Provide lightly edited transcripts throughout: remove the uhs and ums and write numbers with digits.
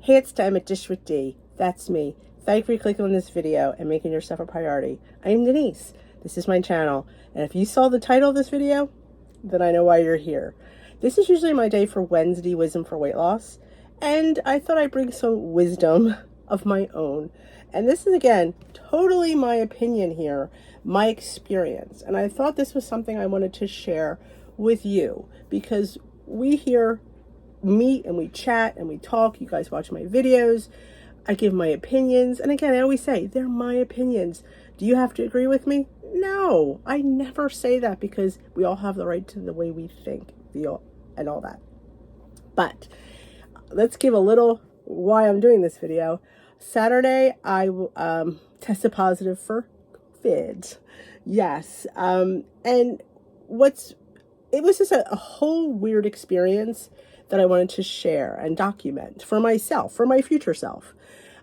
Hey, it's time at Dish with D. That's me. Thank you for clicking on this video and making yourself a priority. I am Denise. This is my channel. And if you saw the title of this video, then I know why you're here. This is usually my day for Wednesday Wisdom for Weight Loss. And I thought I'd bring some wisdom of my own. And this is, again, totally my opinion here, my experience. And I thought this was something I wanted to share with you because we here meet and we chat and we talk. You guys watch my videos. I give my opinions. And again, I always say, they're my opinions. Do you have to agree with me? No, I never say that because we all have the right to the way we think, feel, and all that. But let's give a little why I'm doing this video. Saturday, I tested positive for COVID. Yes. And it was just a whole weird experience that I wanted to share and document for myself, for my future self.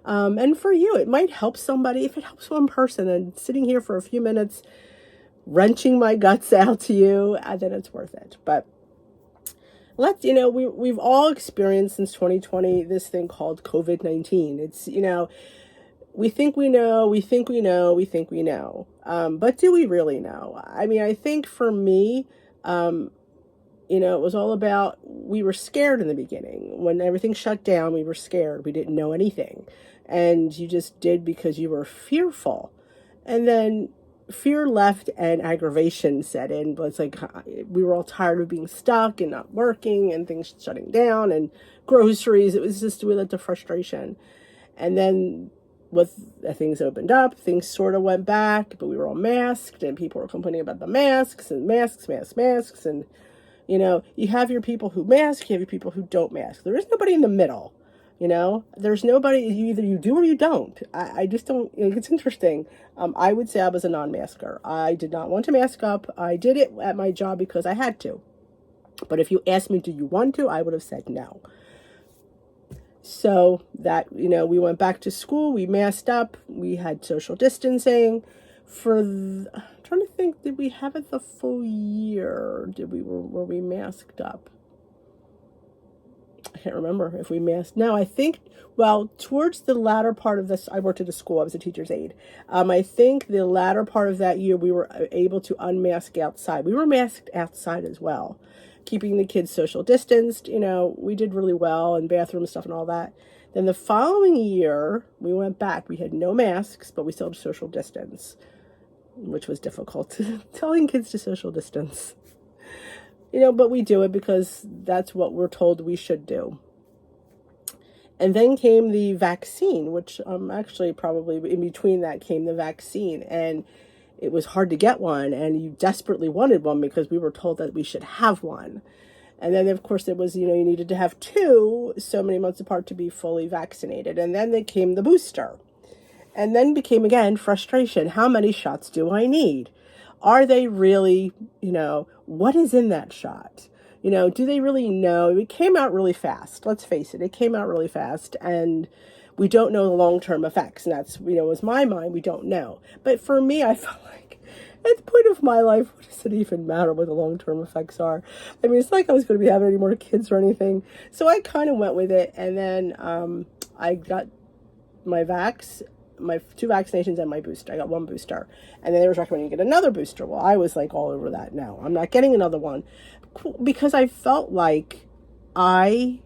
And for you, it might help somebody. If it helps one person and sitting here for a few minutes, wrenching my guts out to you, then it's worth it. But we've all experienced since 2020 this thing called COVID-19. It's, we think we know. But do we really know? I mean, I think for me, it was all about, we were scared in the beginning. When everything shut down, we were scared. We didn't know anything. And you just did because you were fearful. And then fear left and aggravation set in. But it's like we were all tired of being stuck and not working and things shutting down and groceries. It was just, we led to frustration. And then with things opened up, things sort of went back, but we were all masked and people were complaining about the masks. And you have your people who mask, you have your people who don't mask. There is nobody in the middle, There's nobody, either you do or you don't. I just don't, it's interesting. I would say I was a non-masker. I did not want to mask up. I did it at my job because I had to. But if you asked me, do you want to? I would have said no. So that, we went back to school, we masked up, we had social distancing I'm trying to think, did we have it the full year? Were we masked up? I can't remember if we masked. No, I think, towards the latter part of this, I worked at a school, I was a teacher's aide. I think the latter part of that year, we were able to unmask outside. We were masked outside as well, keeping the kids social distanced. We did really well in bathroom stuff and all that. Then the following year, we went back. We had no masks, but we still had social distance, which was difficult, telling kids to social distance. But we do it because that's what we're told we should do. And then came the vaccine, which actually probably in between that came the vaccine. And it was hard to get one, and you desperately wanted one because we were told that we should have one. And then, of course, it was, you needed to have two so many months apart to be fully vaccinated. And then there came the booster. And then became, again, frustration. How many shots do I need? Are they really, what is in that shot? Do they really know? It came out really fast. Let's face it. It came out really fast. And we don't know the long-term effects. And that's, was my mind. We don't know. But for me, I felt like at the point of my life, what does it even matter what the long-term effects are? I mean, it's not like I was going to be having any more kids or anything. So I kind of went with it. And then I got my two vaccinations and my booster. I got one booster. And then they were recommending you get another booster. Well, I was like all over that. No, I'm not getting another one. Because I felt like I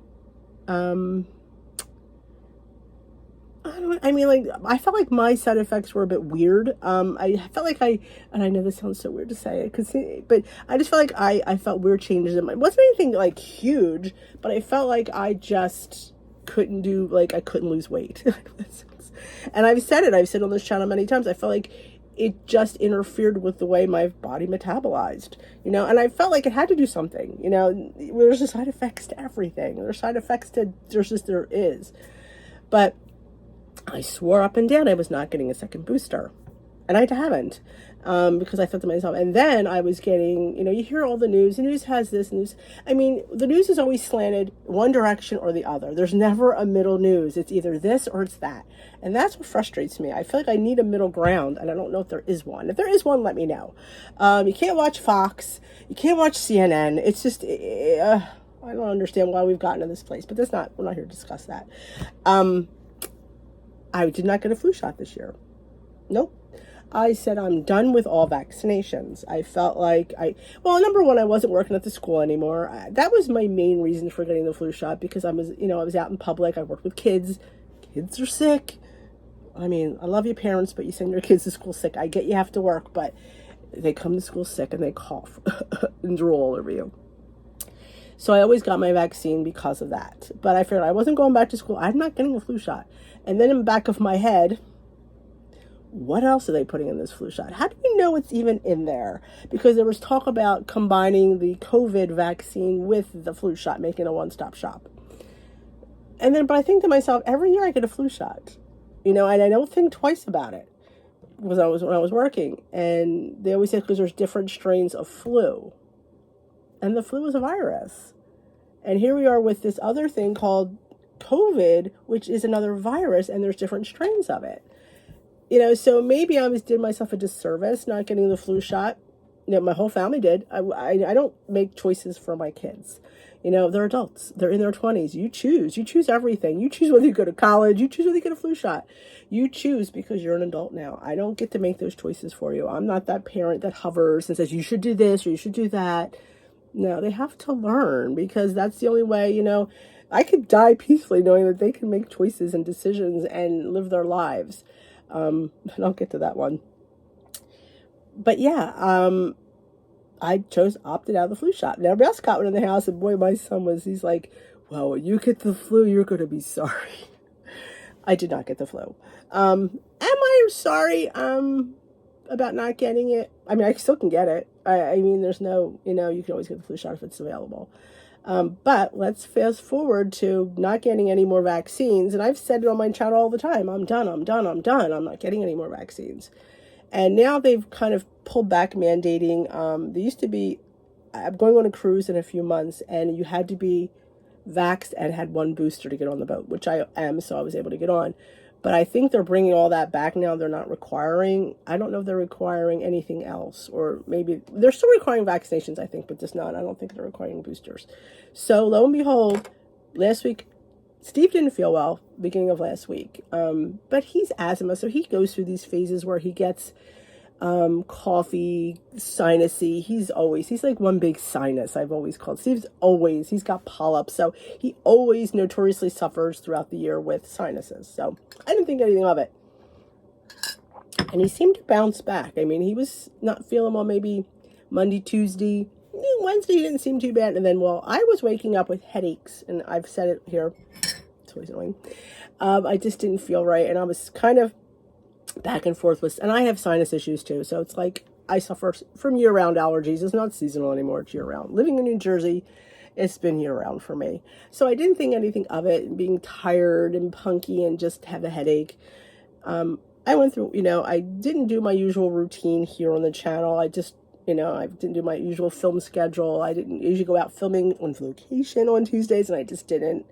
felt like my side effects were a bit weird. I felt like and I know this sounds so weird to say, but I just felt like I felt weird changes in it wasn't anything like huge, but I felt like I just couldn't I couldn't lose weight. And I've said on this channel many times, I felt like it just interfered with the way my body metabolized, and I felt like it had to do something, there's a side effects to everything. There's side effects to, there is. But I swore up and down I was not getting a second booster. And I haven't, because I thought to myself, and then I was getting, you hear all the news has this news. I mean, the news is always slanted one direction or the other. There's never a middle news. It's either this or it's that. And that's what frustrates me. I feel like I need a middle ground, and I don't know if there is one. If there is one, let me know. You can't watch Fox. You can't watch CNN. It's just, I don't understand why we've gotten to this place, but we're not here to discuss that. I did not get a flu shot this year. Nope. I said I'm done with all vaccinations. I felt like number one, I wasn't working at the school anymore. That was my main reason for getting the flu shot, because I was out in public. I worked with kids. Kids are sick. I mean, I love you parents, but you send your kids to school sick. I get you have to work, but they come to school sick and they cough and drool all over you. So I always got my vaccine because of that. But I figured I wasn't going back to school. I'm not getting a flu shot. And then in the back of my head, what else are they putting in this flu shot? How do you know it's even in there? Because there was talk about combining the COVID vaccine with the flu shot, making a one-stop shop. But I think to myself, every year I get a flu shot, and I don't think twice about it. When I was working, and they always say because there's different strains of flu, and the flu is a virus, and here we are with this other thing called COVID, which is another virus, and there's different strains of it. So maybe I did myself a disservice not getting the flu shot. My whole family did. I don't make choices for my kids. They're adults. They're in their 20s. You choose everything. You choose whether you go to college. You choose whether you get a flu shot. You choose because you're an adult now. I don't get to make those choices for you. I'm not that parent that hovers and says, you should do this or you should do that. No, they have to learn, because that's the only way, I could die peacefully knowing that they can make choices and decisions and live their lives. I'll get to that one. But yeah, I opted out of the flu shot. Now, everybody else got one in the house, and boy, my son he's like, well, when you get the flu, you're going to be sorry. I did not get the flu. Am I sorry about not getting it? I mean, I still can get it. I mean, there's no, you can always get the flu shot if it's available. But let's fast forward to not getting any more vaccines. And I've said it on my channel all the time. I'm done. I'm not getting any more vaccines. And now they've kind of pulled back mandating. There used to be, I'm going on a cruise in a few months, and you had to be vaxxed and had one booster to get on the boat, which I am, so I was able to get on. But I think they're bringing all that back now. They're not requiring, I don't know if they're requiring anything else, or maybe they're still requiring vaccinations, I think, but just not. I don't think they're requiring boosters. So lo and behold, last week, Steve didn't feel well, beginning of last week, but he's asthma, so he goes through these phases where he gets coughy, sinusy. He's like one big sinus, I've always called. He's got polyps, so he always notoriously suffers throughout the year with sinuses. So I didn't think anything of it. And he seemed to bounce back. I mean, he was not feeling well maybe Monday, Tuesday. Wednesday he didn't seem too bad. And then, I was waking up with headaches, and I've said it here. It's always annoying. I just didn't feel right, and I was kind of back and forth with, and I have sinus issues too, so it's like I suffer from year-round allergies. It's not seasonal anymore, it's year-round. Living in New Jersey, it's been year-round for me. So I didn't think anything of it, being tired and punky and just have a headache. I went through, I didn't do my usual routine here on the channel. I just, I didn't do my usual film schedule. I didn't usually go out filming on location on Tuesdays, and I just didn't.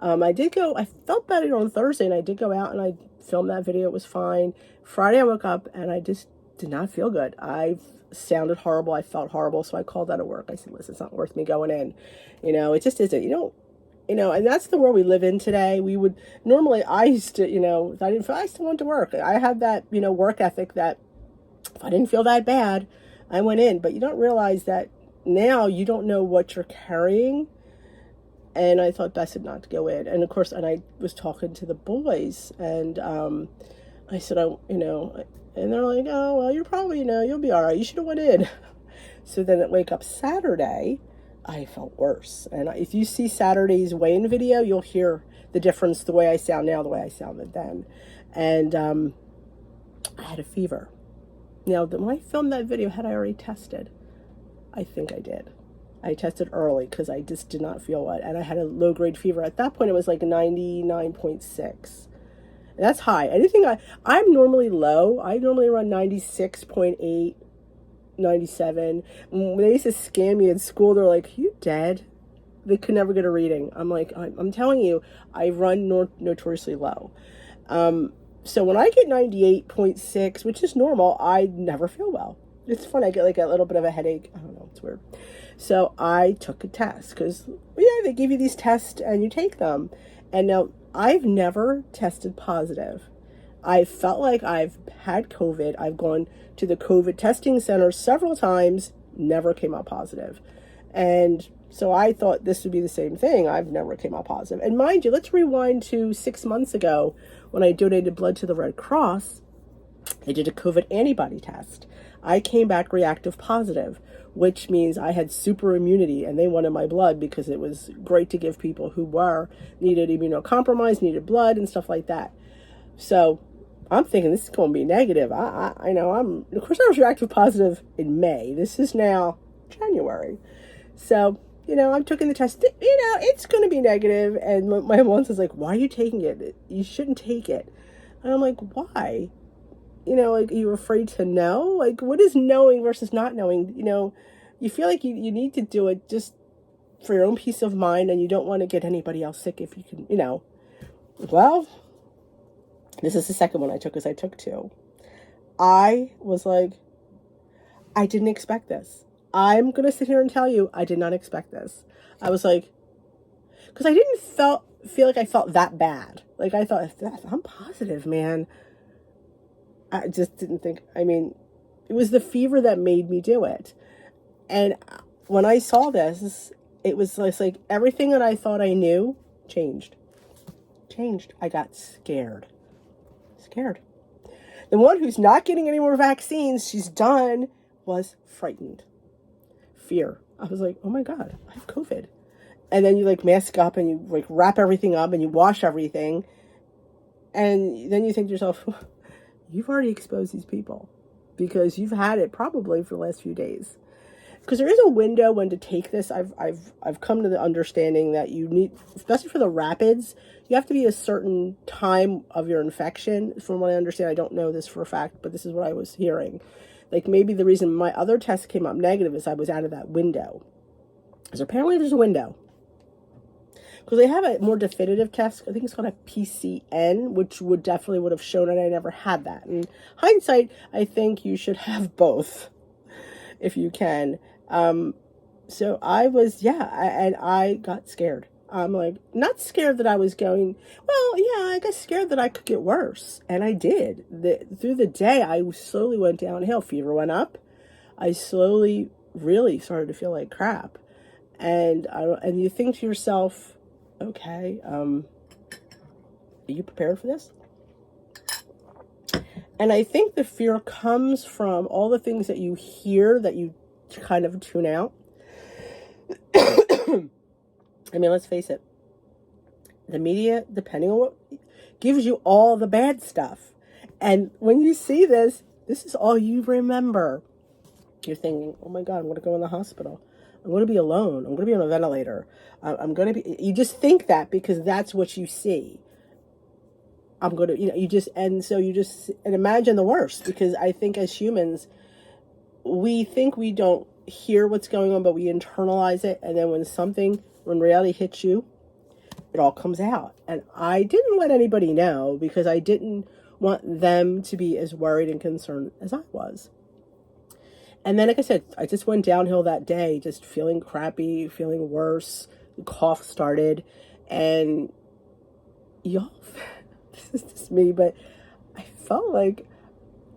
I felt better on Thursday, and I did go out and I filmed that video. It was fine. Friday I woke up and I just did not feel good. I sounded horrible. I felt horrible. So I called out of work. I said, listen, it's not worth me going in. It just isn't, and that's the world we live in today. We would normally, I used to, if I didn't feel, I still went to work. I had that, work ethic that if I didn't feel that bad, I went in. But you don't realize that now you don't know what you're carrying. And I thought best not to go in. And of course, and I was talking to the boys, and I said, and they're like, oh, well, you're probably, you'll be all right. You should have went in. So then at wake up Saturday, I felt worse. And if you see Saturday's weigh-in video, you'll hear the difference, the way I sound now, the way I sounded then. And I had a fever. Now, when I filmed that video, had I already tested? I think I did. I tested early because I just did not feel well, and I had a low-grade fever. At that point, it was like 99.6. That's high. I'm normally low. I normally run 96.8, 97. When they used to scan me in school, they're like, you dead? They could never get a reading. I'm like, I'm telling you, I run notoriously low. So when I get 98.6, which is normal, I never feel well. It's fun. I get like a little bit of a headache. I don't know. It's weird. So I took a test because, they give you these tests and you take them. And now I've never tested positive. I felt like I've had COVID. I've gone to the COVID testing center several times, never came out positive. And so I thought this would be the same thing. I've never came out positive. And mind you, let's rewind to 6 months ago when I donated blood to the Red Cross. I did a COVID antibody test. I came back reactive positive, which means I had super immunity, and they wanted my blood because it was great to give people who needed immunocompromised, needed blood and stuff like that. So I'm thinking this is going to be negative. I know of course I was reactive positive in May. This is now January. So, I'm taking the test, it's going to be negative. And my mom says, like, why are you taking it? You shouldn't take it. And I'm like, why? Like, are you afraid to know? Like, what is knowing versus not knowing? You feel like you need to do it just for your own peace of mind, and you don't want to get anybody else sick if you can, Well, this is the second one I took, because I took 2. I was like, I didn't expect this. I'm going to sit here and tell you, I did not expect this. I was like, because I didn't feel like I felt that bad. Like, I thought, I'm positive, man. I just didn't think, it was the fever that made me do it. And when I saw this, it was like everything that I thought I knew changed. I got scared. The one who's not getting any more vaccines, she's done, was frightened. Fear. I was like, oh my God, I have COVID. And then you mask up and you wrap everything up and you wash everything. And then you think to yourself, you've already exposed these people because you've had it probably for the last few days. Because there is a window when to take this. I've come to the understanding that you need, especially for the rapids, you have to be a certain time of your infection. From what I understand, I don't know this for a fact, but this is what I was hearing. Like, maybe the reason my other test came up negative is I was out of that window. Because apparently there's a window. Because they have a more definitive test. I think it's called a PCN, which would have shown it. I never had that. In hindsight, I think you should have both if you can. So I was, and I got scared. I'm like, not scared that I was going, I got scared that I could get worse. And I did. Through the day, I slowly went downhill. Fever went up. I slowly really started to feel like crap. And you think to yourself, okay, are you prepared for this? And I think the fear comes from all the things that you hear that you kind of tune out. Let's face it. The media, depending on what, gives you all the bad stuff. And when you see this is all you remember. You're thinking, oh my God, I'm going to go in the hospital. I'm going to be alone. I'm going to be on a ventilator. You just think that because that's what you see. And imagine the worst, because I think as humans, we think we don't hear what's going on, but we internalize it. And then when reality hits you, it all comes out. And I didn't let anybody know because I didn't want them to be as worried and concerned as I was. And then, like I said, I just went downhill that day, just feeling crappy, feeling worse. The cough started, and y'all, this is just me, but I felt like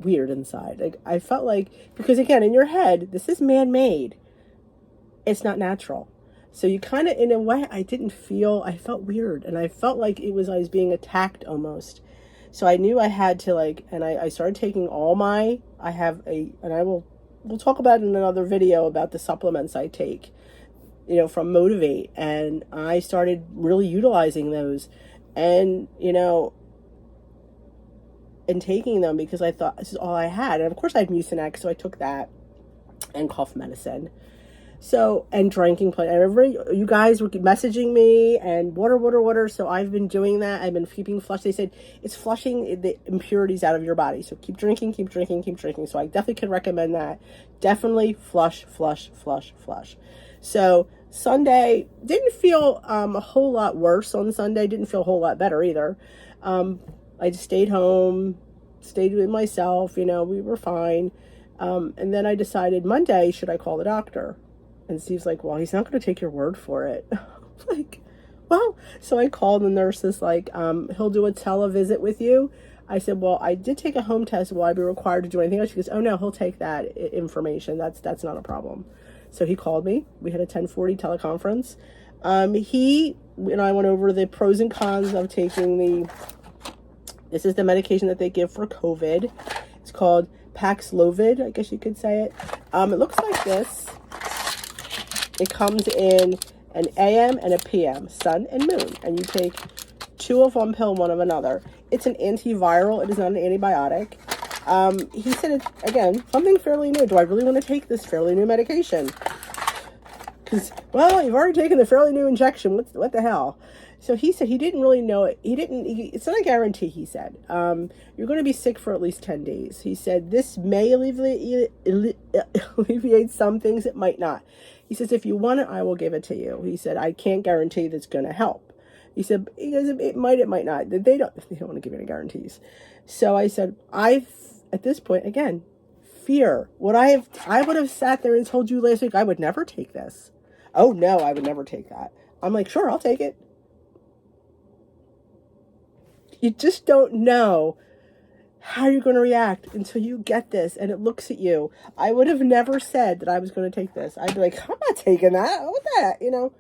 weird inside. Like, I felt like, because again, in your head, this is man-made. It's not natural. So you kind of, in a way, I felt weird, and I felt like I was being attacked almost. So I knew I had to and I started taking we'll talk about in another video about the supplements I take, from Motivate. And I started really utilizing those and taking them because I thought this is all I had. And of course I had Mucinex, so I took that and cough medicine. So, and drinking plenty. You guys were messaging me and water. So I've been doing that. I've been keeping flush. They said it's flushing the impurities out of your body. So keep drinking. So I definitely can recommend that. Definitely flush. So Sunday, didn't feel a whole lot worse on Sunday. Didn't feel a whole lot better either. I just stayed home, stayed with myself. We were fine. And then I decided Monday, should I call the doctor? And Steve's like, well, he's not going to take your word for it. Like, well, so I called the nurses, like, he'll do a televisit with you. I said, well, I did take a home test. Will I be required to do anything else? She goes, oh no, he'll take that information. That's not a problem. So he called me. We had a 10:40 teleconference. He and I went over the pros and cons of taking this is the medication that they give for COVID. It's called Paxlovid, I guess you could say it. It looks like this. It comes in an AM and a PM, sun and moon, and you take 2 of one pill, 1 of another. It's an antiviral. It is not an antibiotic. He said it's, again, something fairly new. Do I really want to take this fairly new medication? Because, well, you've already taken the fairly new injection. What the hell? So he said he didn't really know it. It's not a guarantee, he said. You're going to be sick for at least 10 days. He said this may alleviate some things. It might not. He says, if you want it, I will give it to you. He said, I can't guarantee that's going to help. He said, it might not. They don't want to give any guarantees. So I said, at this point, again, fear. I would have sat there and told you last week, I would never take this. Oh no, I would never take that. I'm like, sure, I'll take it. You just don't know how you're going to react until you get this and it looks at you. I would have never said that I was going to take this. I'd be like, I'm not taking that. What that? I'm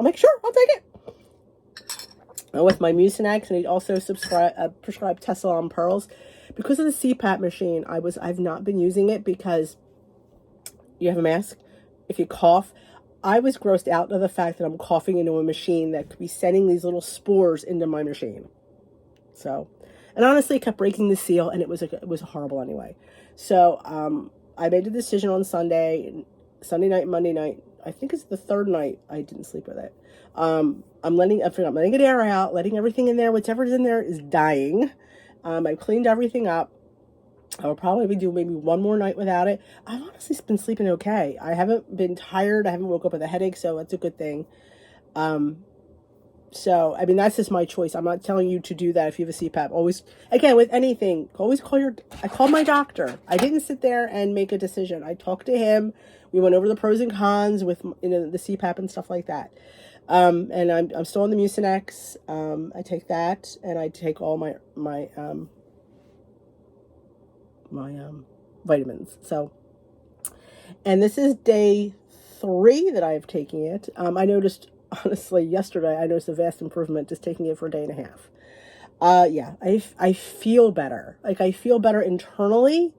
like, sure, I'll take it. With my Mucinex, and he also prescribed Tessalon pearls. Because of the CPAP machine, I've not been using it because you have a mask. If you cough, I was grossed out of the fact that I'm coughing into a machine that could be sending these little spores into my machine. So, and honestly, it kept breaking the seal, and it was horrible anyway. So, I made a decision on Sunday night, Monday night. I think it's the 3rd night I didn't sleep with it. I'm letting it air out, letting everything in there. Whatever's in there is dying. I cleaned everything up. I will probably do maybe 1 more night without it. I've honestly been sleeping okay. I haven't been tired. I haven't woke up with a headache, so that's a good thing. So, I mean, that's just my choice. I'm not telling you to do that if you have a CPAP. Always, again, with anything, always I called my doctor. I didn't sit there and make a decision. I talked to him. We went over the pros and cons with, the CPAP and stuff like that. And I'm still on the Mucinex. I take that, and I take all my vitamins. So, and this is day 3 that I've taken it. I noticed, honestly, yesterday, I noticed a vast improvement just taking it for a day and a half. Yeah, I feel better. Like, I feel better internally.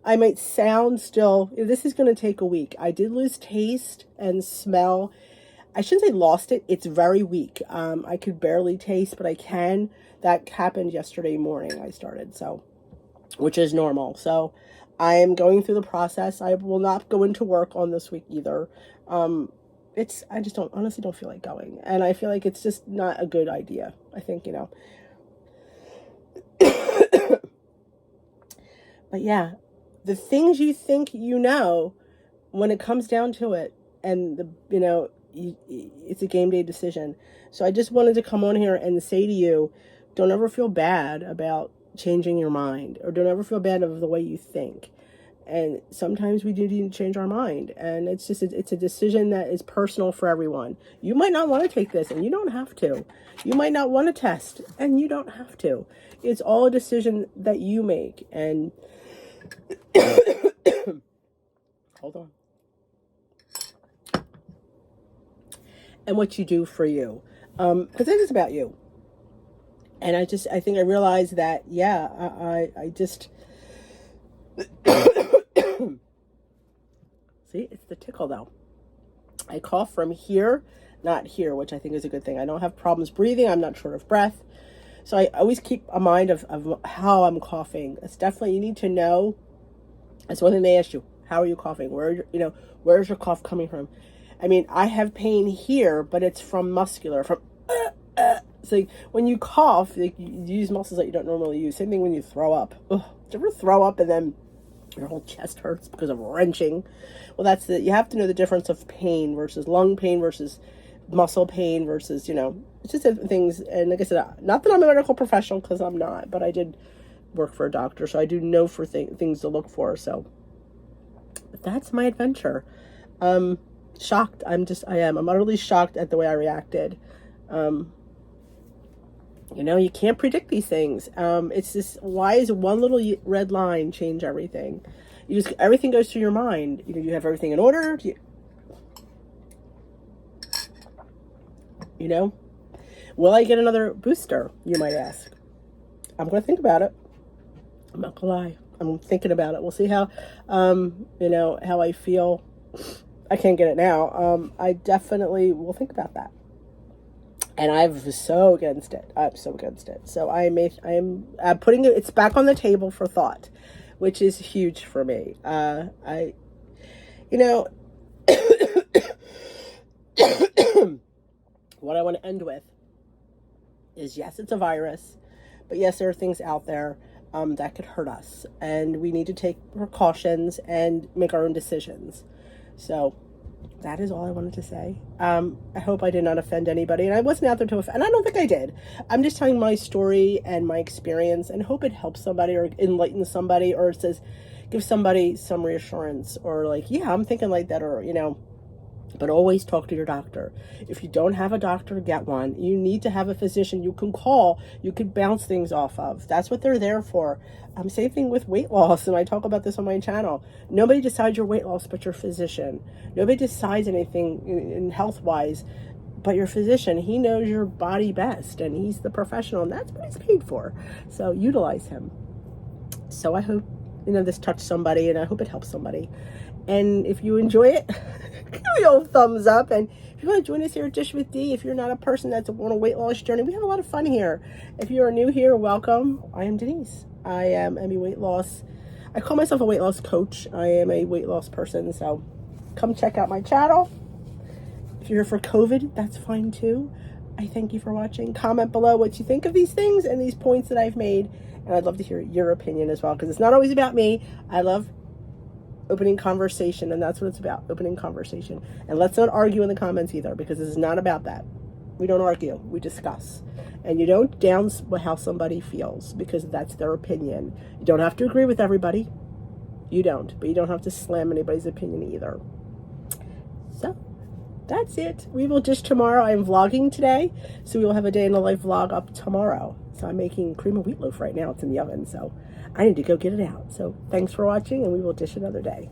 I might sound still, this is going to take a week. I did lose taste and smell. I shouldn't say lost it. It's very weak. I could barely taste, but I can. That happened yesterday morning. I started, so, which is normal. So I am going through the process. I will not go into work on this week either. I just honestly don't feel like going. And I feel like it's just not a good idea. I think, but yeah, the things you think when it comes down to it, and it's a game day decision. So I just wanted to come on here and say to you, don't ever feel bad about changing your mind, or don't ever feel bad of the way you think. And sometimes we do need to change our mind, and it's a decision that is personal for everyone. You might not want to take this, and you don't have to. You might not want to test, and you don't have to. It's all a decision that you make. And hold on. And what you do for you. Because it is about you. And I think I realized that, yeah, I just, see, it's the tickle though. I cough from here, not here, which I think is a good thing. I don't have problems breathing. I'm not short of breath. So I always keep a mind of how I'm coughing. It's definitely, you need to know. That's one thing they ask you. How are you coughing? Where's your cough coming from? I mean, I have pain here, but it's from muscular, So like, when you cough, you use muscles that you don't normally use. Same thing when you throw up. Ugh. Do you ever throw up and then your whole chest hurts because of wrenching? Well, you have to know the difference of pain versus lung pain versus muscle pain versus, it's just different things. And like I said, not that I'm a medical professional, because I'm not, but I did work for a doctor, so I do know for things to look for. So, but that's my adventure. shocked. I'm utterly shocked at the way I reacted. You can't predict these things. It's just, why is one little red line change everything? Everything goes through your mind. You have everything in order. Will I get another booster? You might ask. I'm going to think about it. I'm not going to lie. I'm thinking about it. We'll see how I feel. I can't get it now. I definitely will think about that. And I'm so against it. I'm so against it. So I'm putting it, it's back on the table for thought, which is huge for me. What I want to end with is, yes, it's a virus, but yes, there are things out there that could hurt us, and we need to take precautions and make our own decisions. So that is all I wanted to say. I hope I did not offend anybody, and I wasn't out there to offend, and I don't think I did. I'm just telling my story and my experience, and hope it helps somebody or enlightens somebody, or it says, give somebody some reassurance, or like, yeah, I'm thinking like that, or, but always talk to your doctor. If you don't have a doctor, get one. You need to have a physician you can call, you can bounce things off of. That's what they're there for. Same thing with weight loss, and I talk about this on my channel. Nobody decides your weight loss but your physician. Nobody decides anything in health-wise but your physician. He knows your body best, and he's the professional, and that's what he's paid for. So utilize him. So I hope this touched somebody, and I hope it helps somebody. And if you enjoy it, give me a thumbs up. And if you want to join us here at Dish with D, if you're not a person that's on a weight loss journey, we have a lot of fun here. If you are new here, welcome. I am Denise. I am a weight loss. I call myself a weight loss coach. I am a weight loss person. So come check out my channel. If you're here for COVID, that's fine too. I thank you for watching. Comment below what you think of these things and these points that I've made. And I'd love to hear your opinion as well, because it's not always about me. I love opening conversation, and that's what it's about, opening conversation. And let's not argue in the comments either, because this is not about that. We don't argue, we discuss. And you don't down how somebody feels, because that's their opinion. You don't have to agree with everybody. You don't, but you don't have to slam anybody's opinion either. So that's it. We will dish tomorrow. I'm vlogging today, so we will have a day in the life vlog up tomorrow. So I'm making cream of wheat loaf right now. It's in the oven, so I need to go get it out. So thanks for watching, and we will dish another day.